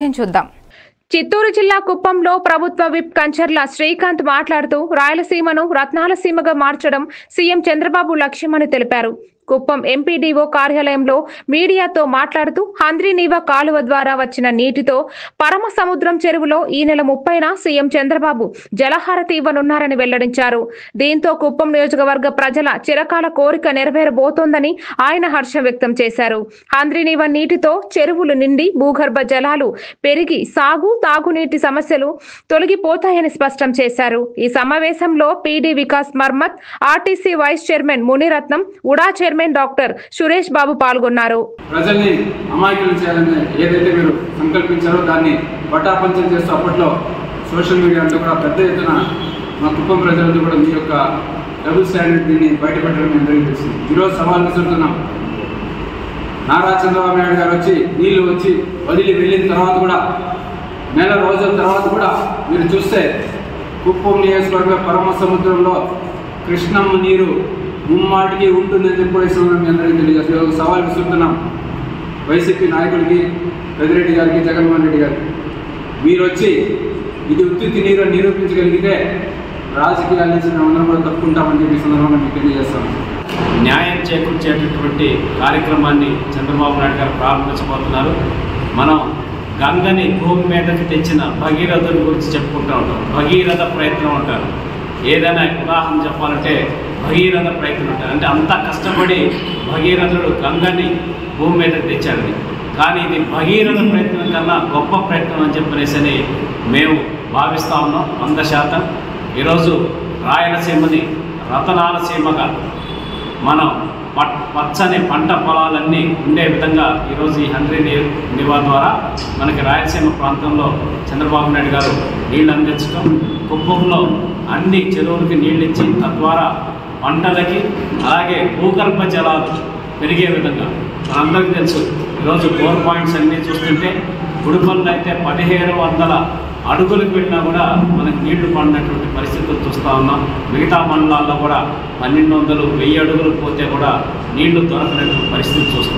చూద్దాం. చిత్తూరు జిల్లా కుప్పంలో ప్రభుత్వ విప్ కంచర్ల శ్రీకాంత్ మాట్లాడుతూ రాయలసీమను రత్నాల సీమగా మార్చడం సీఎం చంద్రబాబు లక్ష్యమని తెలిపారు. కుప్పం ఎంపీడీఓ కార్యాలయంలో మీడియాతో మాట్లాడుతూ హంద్రీనీవా కాలువ ద్వారా వచ్చిన నీటితో పరమ సముద్రం చెరువులో ఈ నెల 30న సీఎం చంద్రబాబు జలహారతి ఇవ్వనున్నారని వెల్లడించారు. దీంతో కుప్పం నియోజకవర్గ ప్రజల చిరకాల కోరిక నెరవేరబోతోందని ఆయన హర్షం వ్యక్తం చేశారు. హంద్రీనీవా నీటితో చెరువులు నిండి భూగర్భ జలాలు పెరిగి సాగు తాగునీటి సమస్యలు తొలగిపోతాయని స్పష్టం చేశారు. ఈ సమావేశంలో PD Vikas Marmat, RTC vice chairman Muniratnam, UDA chairman doctor Suresh Babu పాల్గొన్నారు. ప్రజల్ని అమాయకులు చేయాలని ఏదైతే మీరు సంకల్పించారో దాన్ని పటాపంచం చేస్తూ అప్పట్లో సోషల్ మీడియా అంతా కూడా పెద్ద ఎత్తున మా కుప్పం ప్రజలంతా కూడా మీ యొక్క డబుల్ స్టాండర్డ్ దీన్ని బయటపెట్టడం అందరికీ తెలిసింది. ఈరోజు సవాల్ విసురుతున్నాం. నారా చంద్రబాబు నాయుడు గారు వచ్చి నీళ్లు వచ్చి వదిలి వెళ్ళిన తర్వాత కూడా నెల రోజుల తర్వాత కూడా మీరు చూస్తే కుప్పం నియోజకవర్గ పరమ సముద్రంలో కృష్ణమ్మ నీరు ముమ్మాటికి ఉంటుందని చెప్పేసి మీ అందరికీ తెలియజేస్తాం. సవాల్ విసురుతున్నాం వైసీపీ నాయకుడికి, పెద్దిరెడ్డి గారికి, జగన్మోహన్ రెడ్డి గారికి. మీరు వచ్చి ఇది ఉత్తి నీరు నిరూపించగలిగితే రాజకీయాల నుంచి అందరం కూడా తప్పుకుంటామని చెప్పి సందర్భంగా మీకు తెలియజేస్తాను. న్యాయం చేకూర్చేటటువంటి కార్యక్రమాన్ని చంద్రబాబు నాయుడు గారు ప్రారంభించబోతున్నారు. మనం గంగని భూమి మీదకి తెచ్చిన భగీరథుడి గురించి చెప్పుకుంటూ ఉంటాం. భగీరథ ప్రయత్నం అంటారు. ఏదైనా ఉదాహరణ చెప్పాలంటే భగీరథ ప్రయత్నం అంటారు. అంటే అంతా కష్టపడి భగీరథుడు గంగని భూమి మీదకి తెచ్చాడని. కానీ ఇది భగీరథ ప్రయత్నం కన్నా గొప్ప ప్రయత్నం అని చెప్పనేసి మేము భావిస్తూ ఉన్నాం 100%. ఈరోజు రాయలసీమని రతనాల సీమగా మనం పచ్చని పంట పొలాలన్నీ ఉండే విధంగా ఈరోజు ఈ హంద్రీనీవా ద్వారా మనకి రాయలసీమ ప్రాంతంలో చంద్రబాబు నాయుడు గారు నీళ్ళు అందించడం, కుప్పంలో అన్ని చెరువులకి నీళ్ళు ఇచ్చి తద్వారా పంటలకి అలాగే భూగర్భ జలాలు పెరిగే విధంగా మనందరికీ తెలుసు. ఈరోజు బోర్ పాయింట్స్ అన్నీ చూస్తుంటే గుడిపల్లి అయితే 1700 అడుగులకు వెళ్ళినా కూడా మనకు నీళ్లు పడినటువంటి పరిస్థితులు చూస్తూ ఉన్నాం. మిగతా మండలాల్లో కూడా 1200, 1000 అడుగులు పోతే కూడా నీళ్లు దొరకనటువంటి పరిస్థితి చూస్తున్నాం.